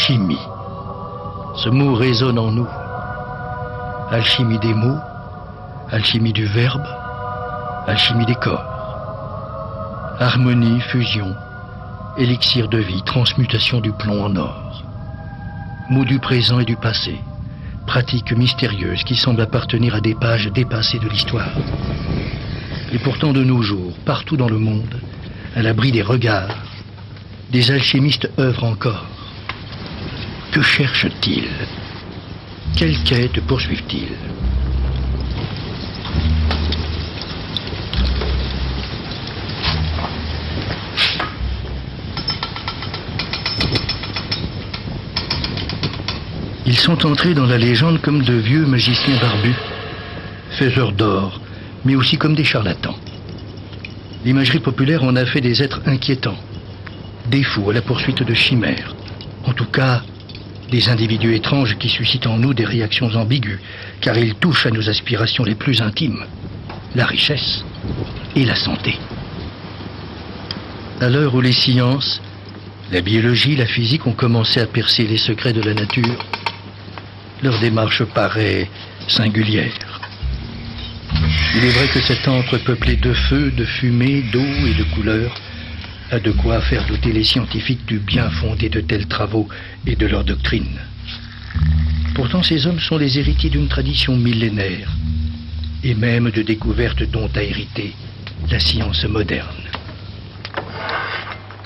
Alchimie. Ce mot résonne en nous. Alchimie des mots, alchimie du verbe, alchimie des corps. Harmonie, fusion, élixir de vie, transmutation du plomb en or. Mots du présent et du passé, pratique mystérieuse qui semble appartenir à des pages dépassées de l'histoire. Et pourtant de nos jours, partout dans le monde, à l'abri des regards, des alchimistes œuvrent encore. Que cherchent-ils? Quelle quête poursuivent-ils? Ils sont entrés dans la légende comme de vieux magiciens barbus, faiseurs d'or, mais aussi comme des charlatans. L'imagerie populaire en a fait des êtres inquiétants, des fous à la poursuite de chimères, en tout cas des individus étranges qui suscitent en nous des réactions ambiguës, car ils touchent à nos aspirations les plus intimes, la richesse et la santé. À l'heure où les sciences, la biologie, la physique ont commencé à percer les secrets de la nature, leur démarche paraît singulière. Il est vrai que cet antre peuplé de feu, de fumée, d'eau et de couleurs a de quoi faire douter les scientifiques du bien fondé de tels travaux et de leur doctrine. Pourtant, ces hommes sont les héritiers d'une tradition millénaire et même de découvertes dont a hérité la science moderne.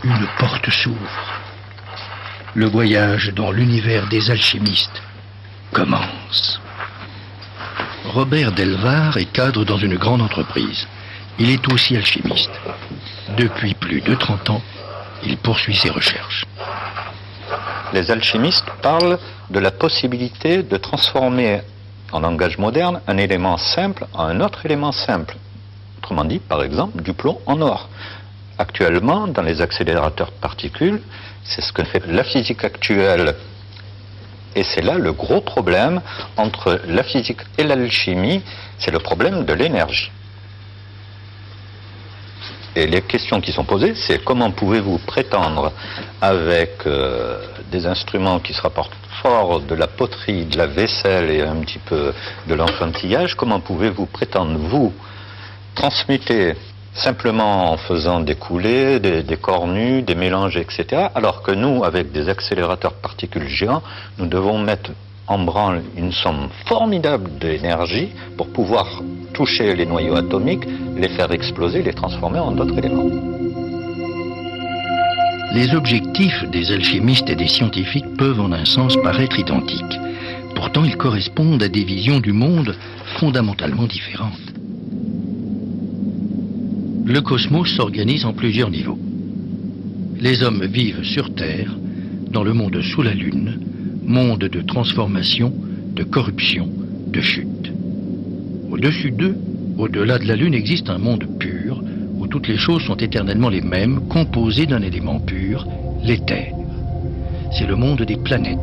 Une porte s'ouvre. Le voyage dans l'univers des alchimistes commence. Robert Delvar est cadre dans une grande entreprise. Il est aussi alchimiste. Depuis plus de 30 ans, il poursuit ses recherches. Les alchimistes parlent de la possibilité de transformer, en langage moderne, un élément simple en un autre élément simple. Autrement dit, par exemple, du plomb en or. Actuellement, dans les accélérateurs de particules, c'est ce que fait la physique actuelle. Et c'est là le gros problème entre la physique et l'alchimie, c'est le problème de l'énergie. Et les questions qui sont posées, c'est comment pouvez-vous prétendre, avec des instruments qui se rapportent fort de la poterie, de la vaisselle et un petit peu de l'enfantillage, comment pouvez-vous prétendre, vous, transmuter simplement en faisant des coulées, des corps nus, des mélanges, etc. Alors que nous, avec des accélérateurs de particules géants, nous devons mettre en branle une somme formidable d'énergie pour pouvoir toucher les noyaux atomiques, les faire exploser, les transformer en d'autres éléments. Les objectifs des alchimistes et des scientifiques peuvent en un sens paraître identiques. Pourtant, ils correspondent à des visions du monde fondamentalement différentes. Le cosmos s'organise en plusieurs niveaux. Les hommes vivent sur Terre, dans le monde sous la Lune, monde de transformation, de corruption, de chute. Au-dessus d'eux, au-delà de la Lune, existe un monde pur, où toutes les choses sont éternellement les mêmes, composées d'un élément pur, l'éther. C'est le monde des planètes,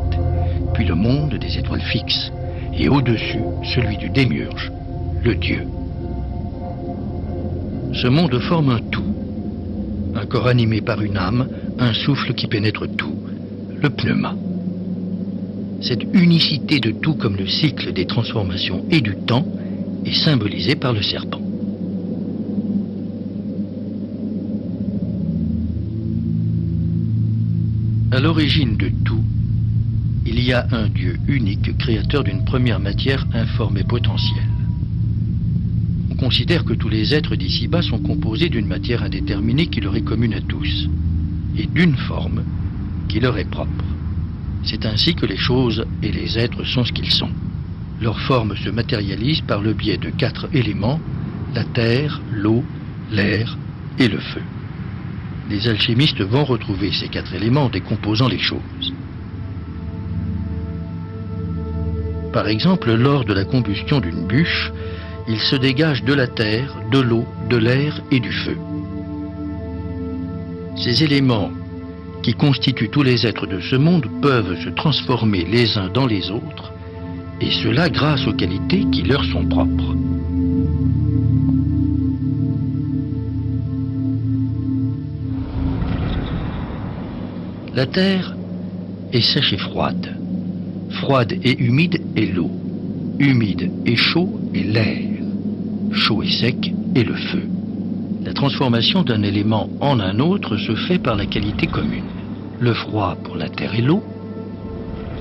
puis le monde des étoiles fixes, et au-dessus, celui du démiurge, le Dieu. Ce monde forme un tout, un corps animé par une âme, un souffle qui pénètre tout, le pneuma. Cette unicité de tout comme le cycle des transformations et du temps est symbolisée par le serpent. À l'origine de tout, il y a un Dieu unique, créateur d'une première matière informe et potentielle. On considère que tous les êtres d'ici-bas sont composés d'une matière indéterminée qui leur est commune à tous, et d'une forme qui leur est propre. C'est ainsi que les choses et les êtres sont ce qu'ils sont. Leur forme se matérialise par le biais de 4 éléments, la terre, l'eau, l'air et le feu. Les alchimistes vont retrouver ces 4 éléments en décomposant les choses. Par exemple, lors de la combustion d'une bûche, il se dégage de la terre, de l'eau, de l'air et du feu. Ces éléments qui constituent tous les êtres de ce monde peuvent se transformer les uns dans les autres, et cela grâce aux qualités qui leur sont propres. La terre est sèche et froide. Froide et humide est l'eau. Humide et chaud est l'air. Chaud et sec est le feu. La transformation d'un élément en un autre se fait par la qualité commune. Le froid pour la terre et l'eau,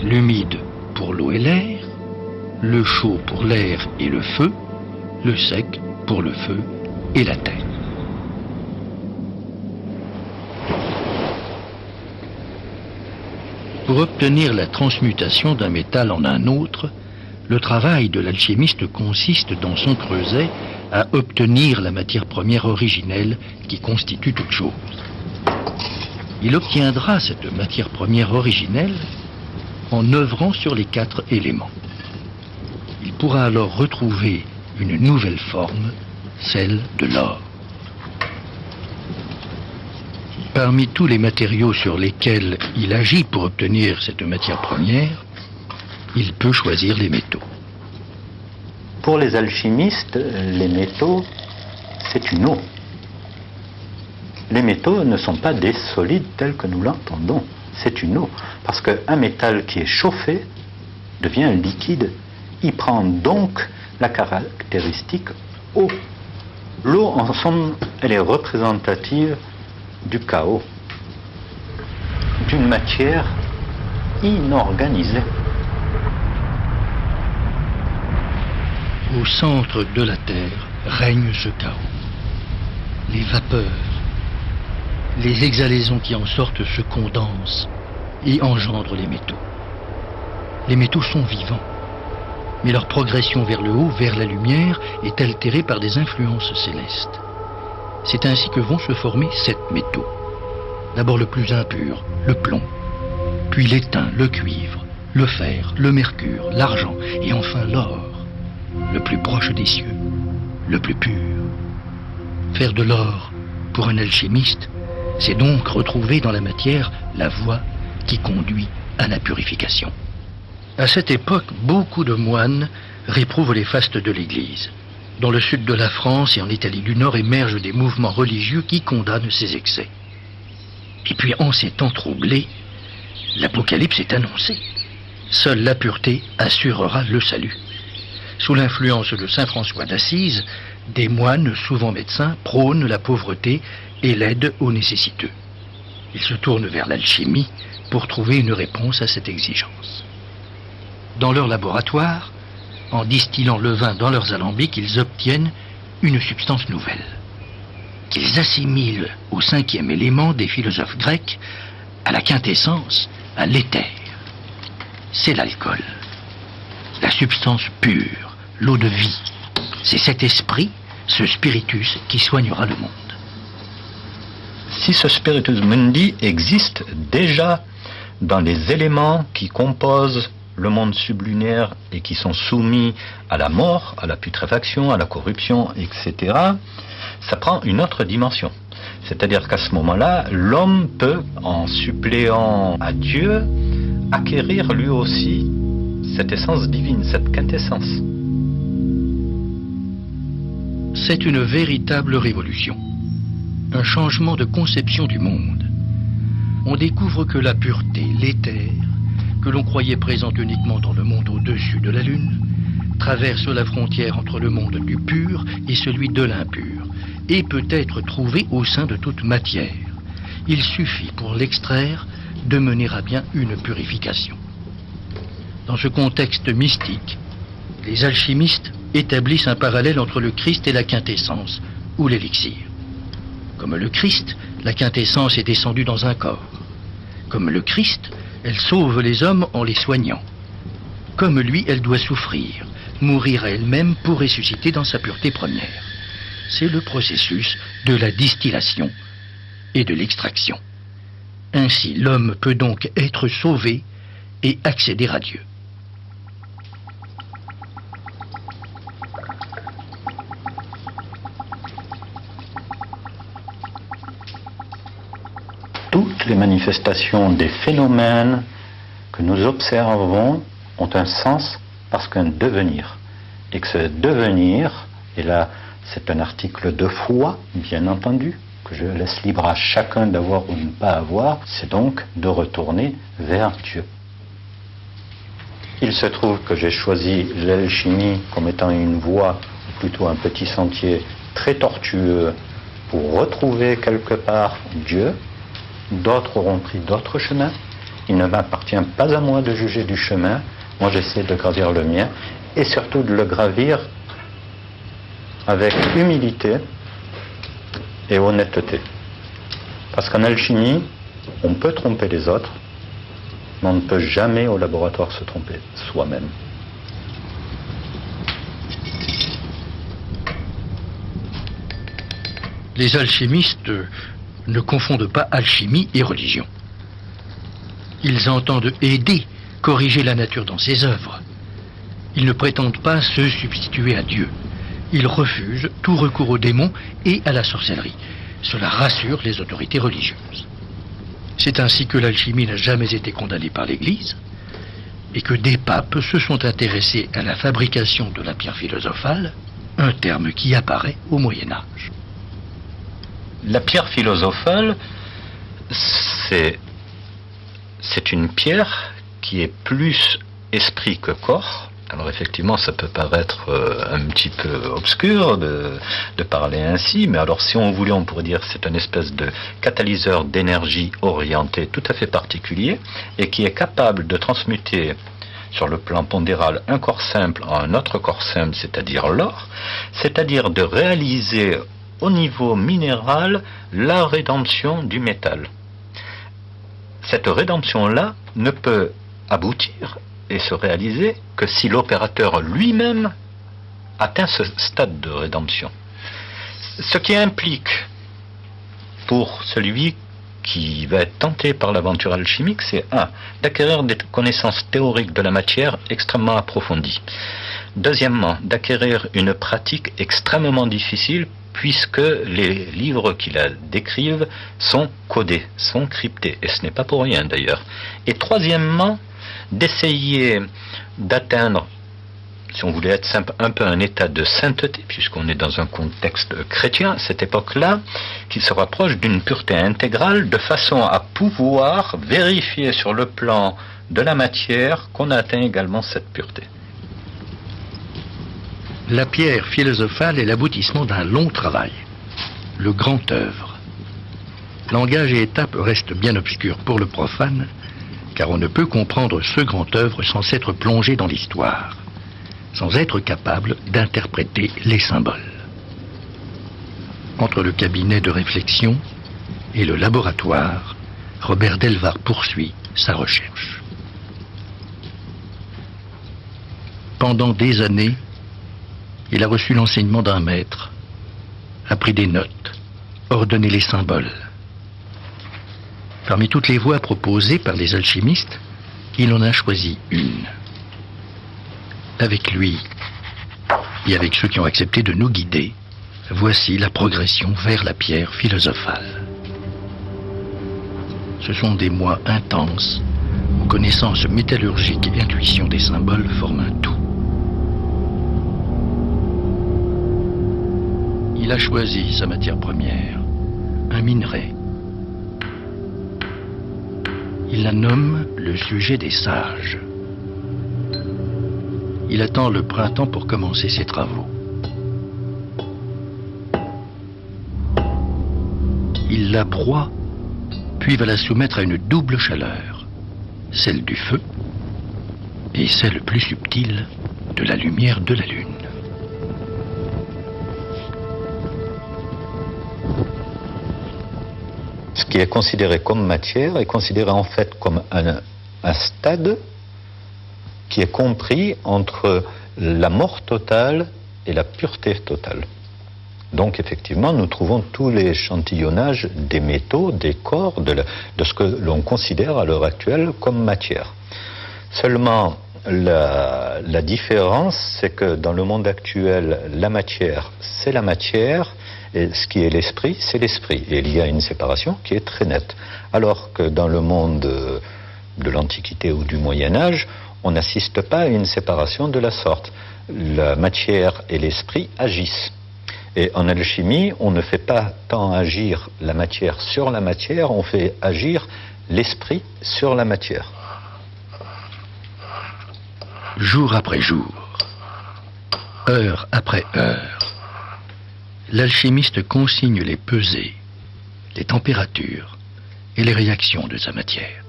l'humide pour l'eau et l'air, le chaud pour l'air et le feu, le sec pour le feu et la terre. Pour obtenir la transmutation d'un métal en un autre, le travail de l'alchimiste consiste dans son creuset à obtenir la matière première originelle qui constitue toute chose. Il obtiendra cette matière première originelle en œuvrant sur les 4 éléments. Il pourra alors retrouver une nouvelle forme, celle de l'or. Parmi tous les matériaux sur lesquels il agit pour obtenir cette matière première, il peut choisir les métaux. Pour les alchimistes, les métaux, c'est une eau. Les métaux ne sont pas des solides tels que nous l'entendons. C'est une eau. Parce qu'un métal qui est chauffé devient liquide. Il prend donc la caractéristique eau. L'eau, en somme, elle est représentative du chaos, d'une matière inorganisée. Au centre de la Terre règne ce chaos. Les vapeurs, les exhalaisons qui en sortent se condensent et engendrent les métaux. Les métaux sont vivants, mais leur progression vers le haut, vers la lumière, est altérée par des influences célestes. C'est ainsi que vont se former 7 métaux. D'abord le plus impur, le plomb, puis l'étain, le cuivre, le fer, le mercure, l'argent et enfin l'or, le plus proche des cieux, le plus pur. Faire de l'or, pour un alchimiste, c'est donc retrouver dans la matière la voie qui conduit à la purification. À cette époque, beaucoup de moines réprouvent les fastes de l'Église. Dans le sud de la France et en Italie du Nord émergent des mouvements religieux qui condamnent ces excès. Et puis, en ces temps troublés, l'Apocalypse est annoncé. Seule la pureté assurera le salut. Sous l'influence de saint François d'Assise, des moines, souvent médecins, prônent la pauvreté et l'aide aux nécessiteux. Ils se tournent vers l'alchimie pour trouver une réponse à cette exigence. Dans leur laboratoire, en distillant le vin dans leurs alambics, ils obtiennent une substance nouvelle, qu'ils assimilent au 5e élément des philosophes grecs, à la quintessence, à l'éther. C'est l'alcool, la substance pure, l'eau de vie. C'est cet esprit, ce spiritus, qui soignera le monde. Si ce spiritus mundi existe déjà dans les éléments qui composent le monde sublunaire et qui sont soumis à la mort, à la putréfaction, à la corruption, etc., ça prend une autre dimension. C'est-à-dire qu'à ce moment-là, l'homme peut, en suppléant à Dieu, acquérir lui aussi cette essence divine, cette quintessence. C'est une véritable révolution, un changement de conception du monde. On découvre que la pureté, l'éther, que l'on croyait présente uniquement dans le monde au-dessus de la Lune, traverse la frontière entre le monde du pur et celui de l'impur, et peut être trouvé au sein de toute matière. Il suffit pour l'extraire de mener à bien une purification. Dans ce contexte mystique, les alchimistes établissent un parallèle entre le Christ et la quintessence, ou l'élixir. Comme le Christ, la quintessence est descendue dans un corps. Comme le Christ, elle sauve les hommes en les soignant. Comme lui, elle doit souffrir, mourir à elle-même pour ressusciter dans sa pureté première. C'est le processus de la distillation et de l'extraction. Ainsi, l'homme peut donc être sauvé et accéder à Dieu. Toutes les manifestations des phénomènes que nous observons ont un sens parce qu'un devenir. Et que ce devenir, et là c'est un article de foi, bien entendu, que je laisse libre à chacun d'avoir ou de ne pas avoir, c'est donc de retourner vers Dieu. Il se trouve que j'ai choisi l'alchimie comme étant une voie, ou plutôt un petit sentier très tortueux pour retrouver quelque part Dieu. D'autres auront pris d'autres chemins. Il ne m'appartient pas à moi de juger du chemin. Moi, j'essaie de gravir le mien et surtout de le gravir avec humilité et honnêteté. Parce qu'en alchimie, on peut tromper les autres, mais on ne peut jamais au laboratoire se tromper soi-même. Les alchimistes ne confondent pas alchimie et religion. Ils entendent aider, corriger la nature dans ses œuvres. Ils ne prétendent pas se substituer à Dieu. Ils refusent tout recours aux démons et à la sorcellerie. Cela rassure les autorités religieuses. C'est ainsi que l'alchimie n'a jamais été condamnée par l'Église et que des papes se sont intéressés à la fabrication de la pierre philosophale, un terme qui apparaît au Moyen Âge. La pierre philosophale, c'est une pierre qui est plus esprit que corps. Alors effectivement, ça peut paraître un petit peu obscur de parler ainsi, mais alors si on voulait, on pourrait dire que c'est une espèce de catalyseur d'énergie orienté tout à fait particulier et qui est capable de transmuter sur le plan pondéral un corps simple en un autre corps simple, c'est-à-dire l'or, c'est-à-dire de réaliser au niveau minéral la rédemption du métal. Cette rédemption-là ne peut aboutir et se réaliser que si l'opérateur lui-même atteint ce stade de rédemption. Ce qui implique pour celui qui va être tenté par l'aventure alchimique, c'est d'acquérir des connaissances théoriques de la matière extrêmement approfondies. Deuxièmement, d'acquérir une pratique extrêmement difficile puisque les livres qui la décrivent sont codés, sont cryptés, et ce n'est pas pour rien d'ailleurs. Et troisièmement, d'essayer d'atteindre, si on voulait être simple, un peu un état de sainteté, puisqu'on est dans un contexte chrétien à cette époque-là, qui se rapproche d'une pureté intégrale, de façon à pouvoir vérifier sur le plan de la matière qu'on a atteint également cette pureté. La pierre philosophale est l'aboutissement d'un long travail, le grand œuvre. Langage et étapes restent bien obscurs pour le profane, car on ne peut comprendre ce grand œuvre sans s'être plongé dans l'histoire, sans être capable d'interpréter les symboles. Entre le cabinet de réflexion et le laboratoire, Robert Delvar poursuit sa recherche. Pendant des années, il a reçu l'enseignement d'un maître, a pris des notes, ordonné les symboles. Parmi toutes les voies proposées par les alchimistes, il en a choisi une. Avec lui, et avec ceux qui ont accepté de nous guider, voici la progression vers la pierre philosophale. Ce sont des mois intenses, où connaissance métallurgique et intuition des symboles forment un tout. Il a choisi sa matière première, un minerai. Il la nomme le sujet des sages. Il attend le printemps pour commencer ses travaux. Il la broie, puis va la soumettre à une double chaleur, celle du feu et celle plus subtile de la lumière de la lune. Ce qui est considéré comme matière est considéré en fait comme un stade qui est compris entre la mort totale et la pureté totale. Donc effectivement, nous trouvons tous les échantillonnages des métaux, des corps, de ce que l'on considère à l'heure actuelle comme matière. Seulement, la différence, c'est que dans le monde actuel, la matière, c'est la matière, et ce qui est l'esprit, c'est l'esprit. Et il y a une séparation qui est très nette. Alors que dans le monde de l'Antiquité ou du Moyen-Âge, on n'assiste pas à une séparation de la sorte. La matière et l'esprit agissent. Et en alchimie, on ne fait pas tant agir la matière sur la matière, on fait agir l'esprit sur la matière. Jour après jour, heure après heure, l'alchimiste consigne les pesées, les températures et les réactions de sa matière.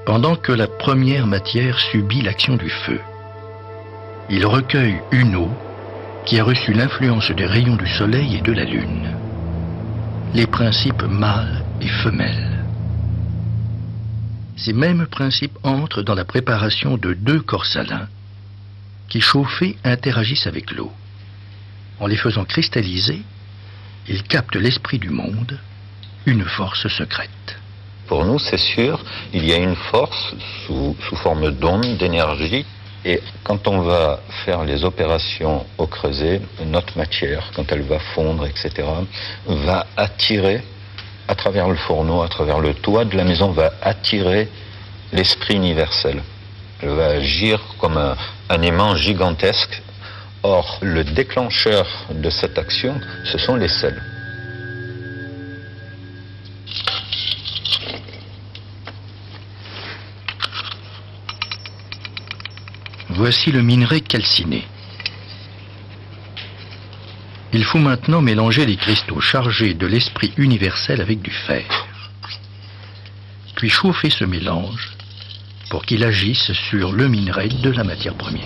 Pendant que la première matière subit l'action du feu, il recueille une eau qui a reçu l'influence des rayons du soleil et de la lune, les principes mâles et femelles. Ces mêmes principes entrent dans la préparation de deux corps salins qui, chauffés, interagissent avec l'eau. En les faisant cristalliser, ils captent l'esprit du monde, une force secrète. Pour nous, c'est sûr, il y a une force sous forme d'onde, d'énergie. Et quand on va faire les opérations au creuset, notre matière, quand elle va fondre, etc., va attirer, à travers le fourneau, à travers le toit de la maison, va attirer l'esprit universel. Elle va agir comme un aimant gigantesque. Or, le déclencheur de cette action, ce sont les sels. Voici le minerai calciné. Il faut maintenant mélanger les cristaux chargés de l'esprit universel avec du fer, puis chauffer ce mélange pour qu'il agisse sur le minerai de la matière première.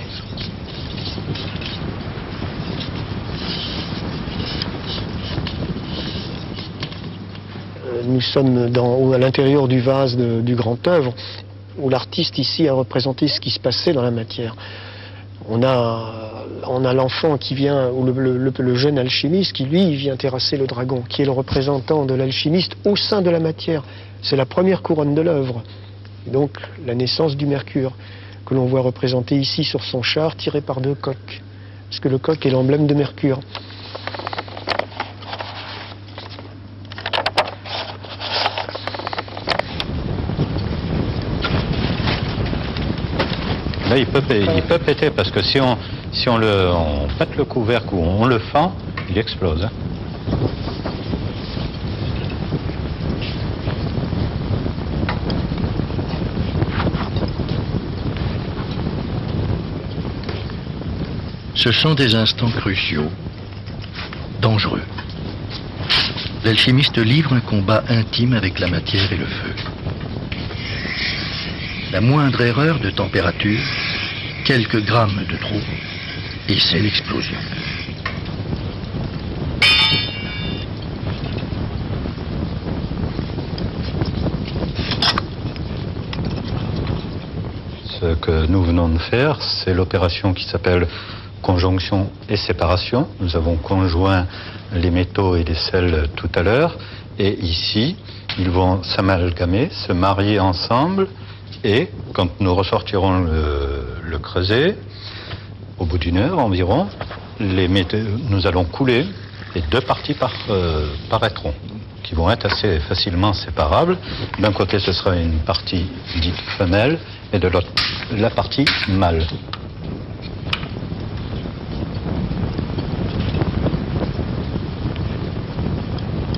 Nous sommes à l'intérieur du vase du grand œuvre, où l'artiste ici a représenté ce qui se passait dans la matière. On a l'enfant qui vient, ou le jeune alchimiste qui, lui, vient terrasser le dragon, qui est le représentant de l'alchimiste au sein de la matière. C'est la première couronne de l'œuvre. Donc la naissance du mercure, que l'on voit représenté ici sur son char, tiré par deux coqs. Parce que le coq est l'emblème de Mercure. Là, il peut péter parce que si on pète le couvercle ou on le fend, il explose. Ce sont des instants cruciaux, dangereux. L'alchimiste livre un combat intime avec la matière et le feu. La moindre erreur de température, quelques grammes de trop, et c'est l'explosion. Ce que nous venons de faire, c'est l'opération qui s'appelle conjonction et séparation. Nous avons conjoint les métaux et les sels tout à l'heure, et ici, ils vont s'amalgamer, se marier ensemble. Et quand nous ressortirons le creuset, au bout d'une heure environ, nous allons couler et deux parties paraîtront, qui vont être assez facilement séparables. D'un côté, ce sera une partie dite femelle et de l'autre, la partie mâle.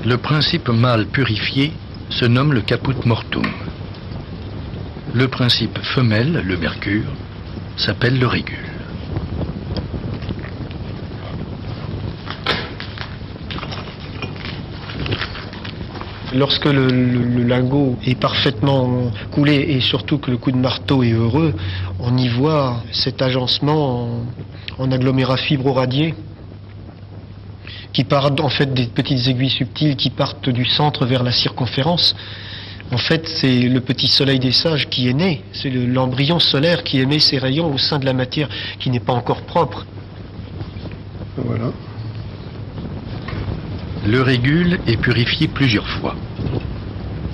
Le principe mâle purifié se nomme le caput mortuum. Le principe femelle, le mercure, s'appelle le régule. Lorsque le lingot est parfaitement coulé et surtout que le coup de marteau est heureux, on y voit cet agencement en agglomérat fibro-radié qui partent en fait des petites aiguilles subtiles qui partent du centre vers la circonférence. En fait, c'est le petit soleil des sages qui est né, c'est l'embryon solaire qui émet ses rayons au sein de la matière qui n'est pas encore propre. Voilà. Le régule est purifié plusieurs fois.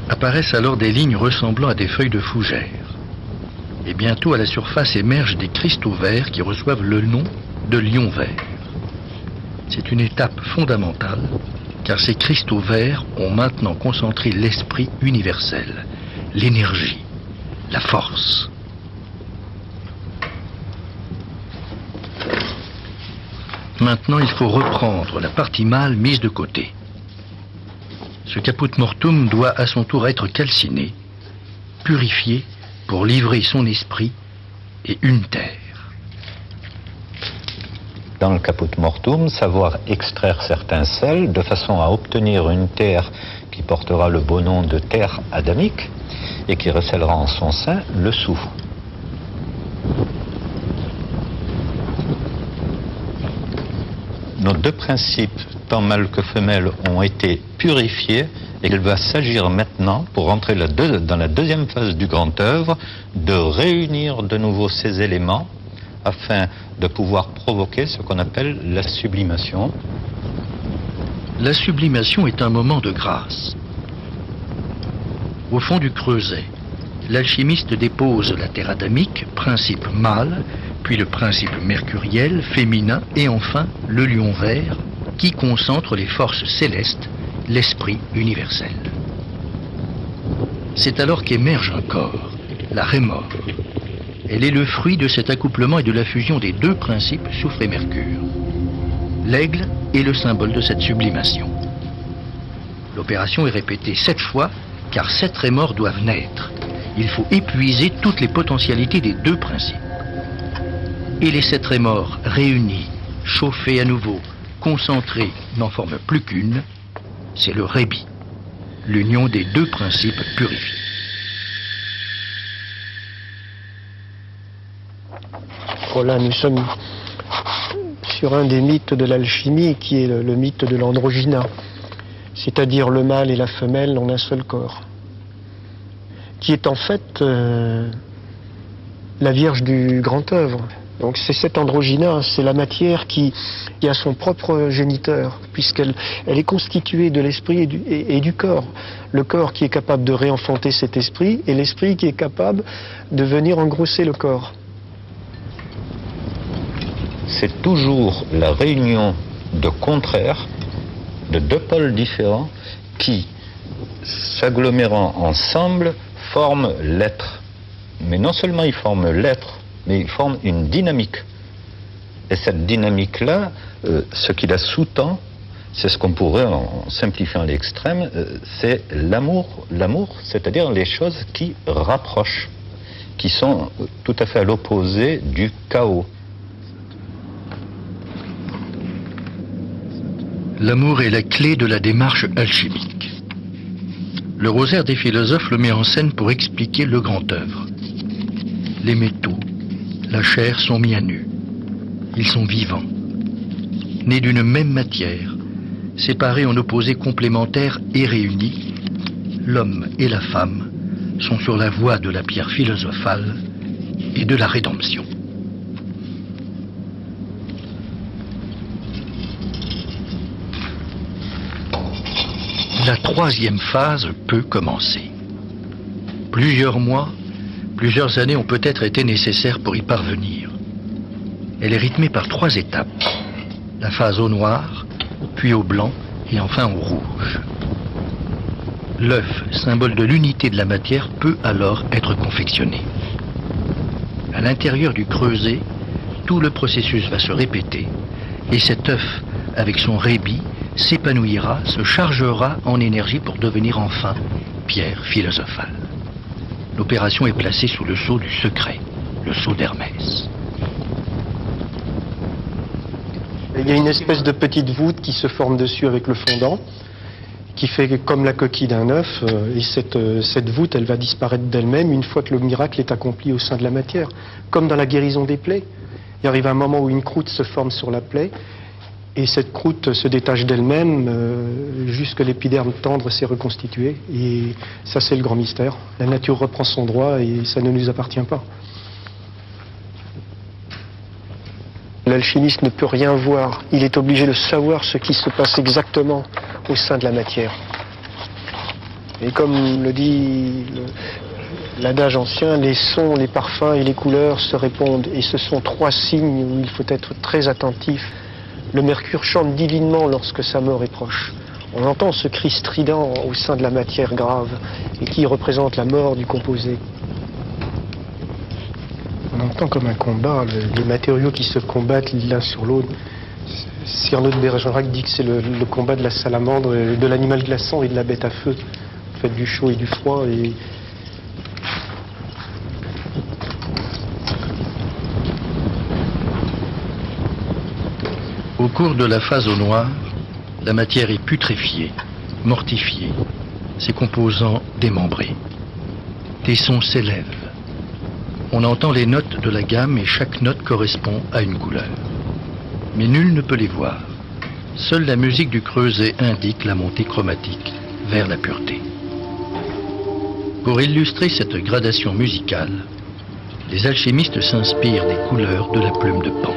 Apparaissent alors des lignes ressemblant à des feuilles de fougère. Et bientôt à la surface émergent des cristaux verts qui reçoivent le nom de lions verts. C'est une étape fondamentale, car ces cristaux verts ont maintenant concentré l'esprit universel, l'énergie, la force. Maintenant, il faut reprendre la partie mâle mise de côté. Ce caput mortuum doit à son tour être calciné, purifié pour livrer son esprit et une terre. Dans le caput mortuum, savoir extraire certains sels de façon à obtenir une terre qui portera le beau nom de terre adamique et qui recèlera en son sein le soufre. Nos deux principes, tant mâle que femelle, ont été purifiés et il va s'agir maintenant, pour rentrer dans la deuxième phase du grand œuvre, de réunir de nouveau ces éléments afin de pouvoir provoquer ce qu'on appelle la sublimation. La sublimation est un moment de grâce. Au fond du creuset, l'alchimiste dépose la terre adamique, principe mâle, puis le principe mercuriel, féminin, et enfin le lion vert, qui concentre les forces célestes, l'esprit universel. C'est alors qu'émerge un corps, la rémore. Elle est le fruit de cet accouplement et de la fusion des deux principes soufre et mercure. L'aigle est le symbole de cette sublimation. L'opération est répétée 7 fois, car 7 rémors doivent naître. Il faut épuiser toutes les potentialités des deux principes. Et les 7 rémors réunis, chauffés à nouveau, concentrés, n'en forment plus qu'une, c'est le rébi, l'union des deux principes purifiés. Voilà, nous sommes sur un des mythes de l'alchimie qui est le mythe de l'androgyna, c'est-à-dire le mâle et la femelle en un seul corps, qui est en fait la Vierge du grand œuvre. Donc c'est cette androgyna, c'est la matière qui a son propre géniteur, puisqu'elle est constituée de l'esprit et du corps. Le corps qui est capable de réenfanter cet esprit et l'esprit qui est capable de venir engrosser le corps. C'est toujours la réunion de contraires, de deux pôles différents, qui, s'agglomérant ensemble, forment l'être. Mais non seulement ils forment l'être, mais ils forment une dynamique. Et cette dynamique-là, ce qui la sous-tend, c'est ce qu'on pourrait, en simplifiant à l'extrême, c'est l'amour. L'amour, c'est-à-dire les choses qui rapprochent, qui sont tout à fait à l'opposé du chaos. L'amour est la clé de la démarche alchimique. Le rosaire des philosophes le met en scène pour expliquer le grand œuvre. Les métaux, la chair sont mis à nu. Ils sont vivants, nés d'une même matière, séparés en opposés complémentaires et réunis. L'homme et la femme sont sur la voie de la pierre philosophale et de la rédemption. La troisième phase peut commencer. Plusieurs mois, plusieurs années ont peut-être été nécessaires pour y parvenir. Elle est rythmée par 3 étapes. La phase au noir, puis au blanc et enfin au rouge. L'œuf, symbole de l'unité de la matière, peut alors être confectionné. À l'intérieur du creuset, tout le processus va se répéter et cet œuf, avec son rébi, s'épanouira, se chargera en énergie pour devenir enfin pierre philosophale. L'opération est placée sous le sceau du secret, le sceau d'Hermès. Il y a une espèce de petite voûte qui se forme dessus avec le fondant, qui fait comme la coquille d'un œuf, et cette voûte, elle va disparaître d'elle-même une fois que le miracle est accompli au sein de la matière. Comme dans la guérison des plaies. Il arrive un moment où une croûte se forme sur la plaie, et cette croûte se détache d'elle-même jusque l'épiderme tendre s'est reconstitué. Et ça, c'est le grand mystère. La nature reprend son droit et ça ne nous appartient pas. L'alchimiste ne peut rien voir. Il est obligé de savoir ce qui se passe exactement au sein de la matière. Et comme le dit l'adage ancien, les sons, les parfums et les couleurs se répondent. Et ce sont 3 signes où il faut être très attentif. Le mercure chante divinement lorsque sa mort est proche. On entend ce cri strident au sein de la matière grave et qui représente la mort du composé. On entend comme un combat, les matériaux qui se combattent l'un sur l'autre. Cyrano de Bergerac dit que c'est le combat de la salamandre, de l'animal glaçant et de la bête à feu. En fait, du chaud et du froid. Et... Au cours de la phase au noir, la matière est putréfiée, mortifiée, ses composants démembrés. Des sons s'élèvent. On entend les notes de la gamme et chaque note correspond à une couleur. Mais nul ne peut les voir. Seule la musique du creuset indique la montée chromatique vers la pureté. Pour illustrer cette gradation musicale, les alchimistes s'inspirent des couleurs de la plume de Pan.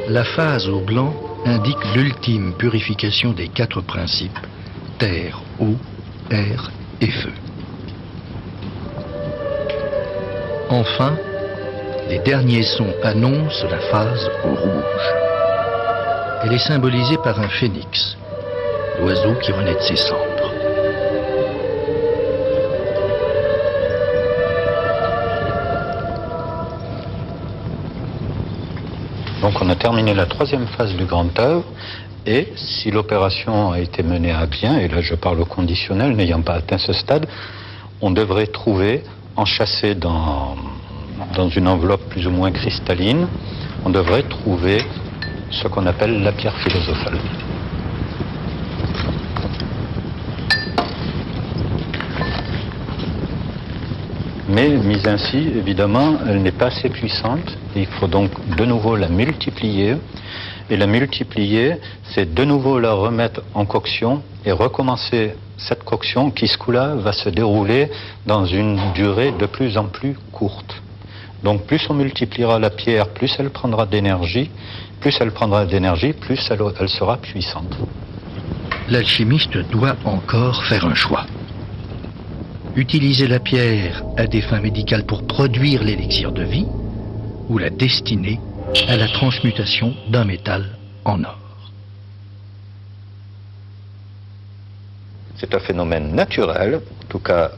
La phase au blanc indique l'ultime purification des 4 principes, terre, eau, air et feu. Enfin, les derniers sons annoncent la phase au rouge. Elle est symbolisée par un phénix, l'oiseau qui renaît de ses cendres. Donc on a terminé la 3e phase du grand œuvre, et si l'opération a été menée à bien, et là je parle au conditionnel, n'ayant pas atteint ce stade, on devrait trouver, enchâssé dans une enveloppe plus ou moins cristalline, on devrait trouver ce qu'on appelle la pierre philosophale. Mais mise ainsi, évidemment, elle n'est pas assez puissante. Il faut donc de nouveau la multiplier. Et la multiplier, c'est de nouveau la remettre en coction et recommencer cette coction qui, ce coup-là, va se dérouler dans une durée de plus en plus courte. Donc plus on multipliera la pierre, plus elle prendra d'énergie. Plus elle prendra d'énergie, plus elle sera puissante. L'alchimiste doit encore faire un choix. Utiliser la pierre à des fins médicales pour produire l'élixir de vie, ou la destiner à la transmutation d'un métal en or. C'est un phénomène naturel, en tout cas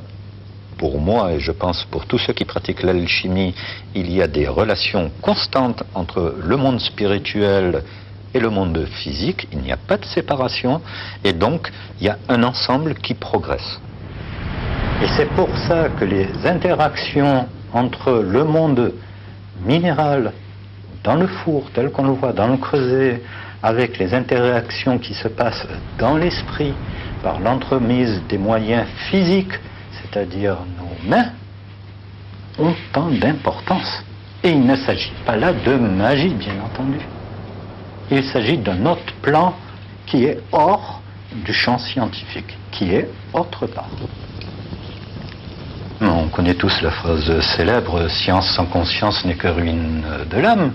pour moi et je pense pour tous ceux qui pratiquent l'alchimie, il y a des relations constantes entre le monde spirituel et le monde physique, il n'y a pas de séparation et donc il y a un ensemble qui progresse. Et c'est pour ça que les interactions entre le monde minéral dans le four, tel qu'on le voit dans le creuset, avec les interactions qui se passent dans l'esprit par l'entremise des moyens physiques, c'est-à-dire nos mains, ont tant d'importance. Et il ne s'agit pas là de magie, bien entendu. Il s'agit d'un autre plan qui est hors du champ scientifique, qui est autre part. On connaît tous la phrase célèbre « Science sans conscience n'est que ruine de l'âme ».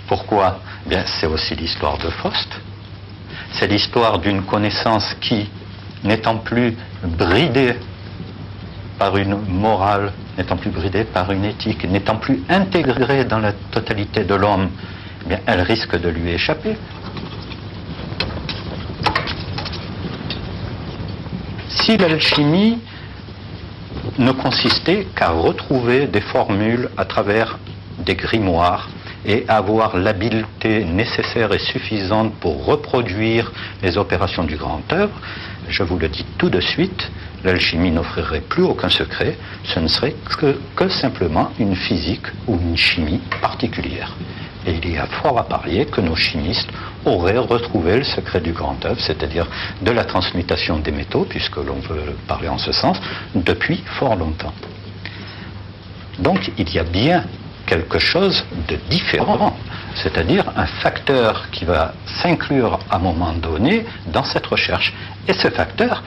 Pourquoi ? Bien, c'est aussi l'histoire de Faust. C'est l'histoire d'une connaissance qui, n'étant plus bridée par une morale, n'étant plus bridée par une éthique, n'étant plus intégrée dans la totalité de l'homme, eh bien, elle risque de lui échapper. Si l'alchimie ne consistait qu'à retrouver des formules à travers des grimoires et avoir l'habileté nécessaire et suffisante pour reproduire les opérations du grand œuvre, je vous le dis tout de suite, l'alchimie n'offrirait plus aucun secret, ce ne serait que simplement une physique ou une chimie particulière. Et il y a fort à parier que nos chimistes auraient retrouvé le secret du grand œuvre, c'est-à-dire de la transmutation des métaux, puisque l'on veut parler en ce sens, depuis fort longtemps. Donc il y a bien quelque chose de différent, c'est-à-dire un facteur qui va s'inclure à un moment donné dans cette recherche. Et ce facteur,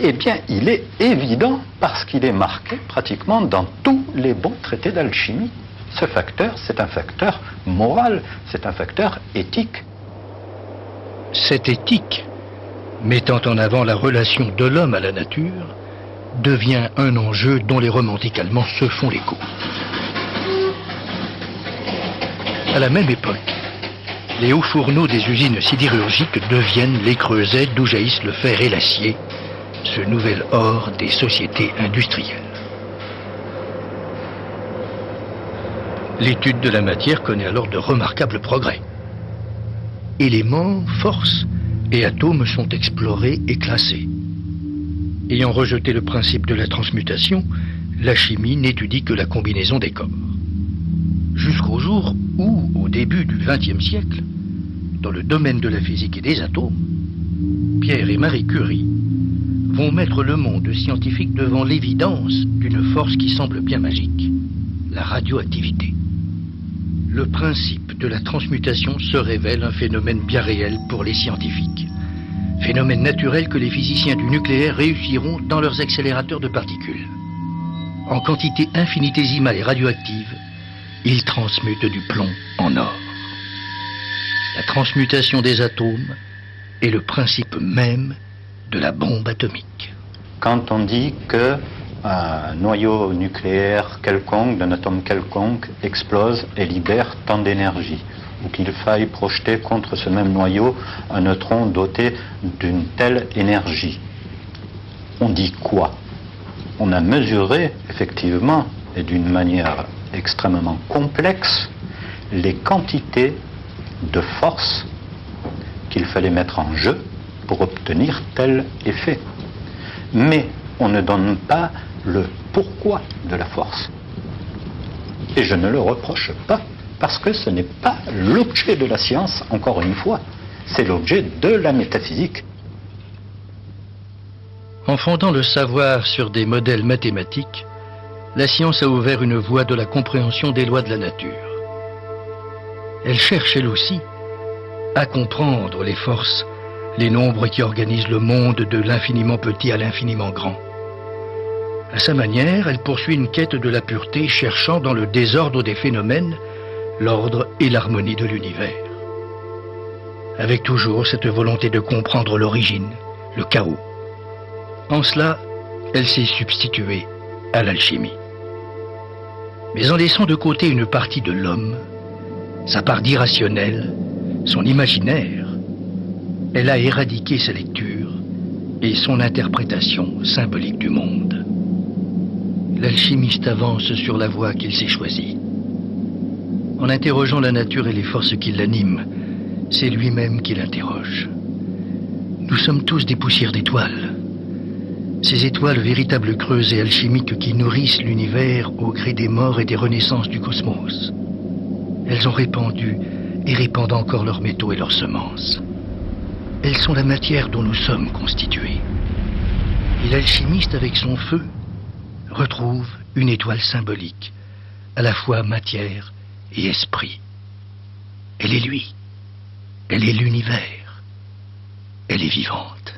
eh bien, il est évident parce qu'il est marqué pratiquement dans tous les bons traités d'alchimie. Ce facteur, c'est un facteur moral, c'est un facteur éthique. Cette éthique, mettant en avant la relation de l'homme à la nature, devient un enjeu dont les romantiques allemands se font l'écho. À la même époque, les hauts fourneaux des usines sidérurgiques deviennent les creusets d'où jaillissent le fer et l'acier, ce nouvel or des sociétés industrielles. L'étude de la matière connaît alors de remarquables progrès. Éléments, forces et atomes sont explorés et classés. Ayant rejeté le principe de la transmutation, la chimie n'étudie que la combinaison des corps. Jusqu'au jour où, au début du XXe siècle, dans le domaine de la physique et des atomes, Pierre et Marie Curie vont mettre le monde scientifique devant l'évidence d'une force qui semble bien magique, la radioactivité. Le principe de la transmutation se révèle un phénomène bien réel pour les scientifiques. Phénomène naturel que les physiciens du nucléaire réussiront dans leurs accélérateurs de particules. En quantité infinitésimale et radioactive, ils transmutent du plomb en or. La transmutation des atomes est le principe même de la bombe atomique. Quand on dit qu'un noyau nucléaire quelconque, d'un atome quelconque, explose et libère tant d'énergie, ou qu'il faille projeter contre ce même noyau un neutron doté d'une telle énergie, on dit quoi? On a mesuré, effectivement, et d'une manière extrêmement complexe, les quantités de force qu'il fallait mettre en jeu pour obtenir tel effet. Mais on ne donne pas le pourquoi de la force. Et je ne le reproche pas, parce que ce n'est pas l'objet de la science, encore une fois, c'est l'objet de la métaphysique. En fondant le savoir sur des modèles mathématiques, la science a ouvert une voie de la compréhension des lois de la nature. Elle cherche, elle aussi, à comprendre les forces, les nombres qui organisent le monde de l'infiniment petit à l'infiniment grand. À sa manière, elle poursuit une quête de la pureté, cherchant dans le désordre des phénomènes l'ordre et l'harmonie de l'univers. Avec toujours cette volonté de comprendre l'origine, le chaos. En cela, elle s'est substituée à l'alchimie. Mais en laissant de côté une partie de l'homme, sa part d'irrationnel, son imaginaire, elle a éradiqué sa lecture et son interprétation symbolique du monde. L'alchimiste avance sur la voie qu'il s'est choisie. En interrogeant la nature et les forces qui l'animent, c'est lui-même qui l'interroge. Nous sommes tous des poussières d'étoiles. Ces étoiles, véritables creuses et alchimiques qui nourrissent l'univers au gré des morts et des renaissances du cosmos. Elles ont répandu et répandent encore leurs métaux et leurs semences. Elles sont la matière dont nous sommes constitués. Et l'alchimiste, avec son feu, retrouve une étoile symbolique, à la fois matière et esprit. Elle est lui, elle est l'univers, elle est vivante.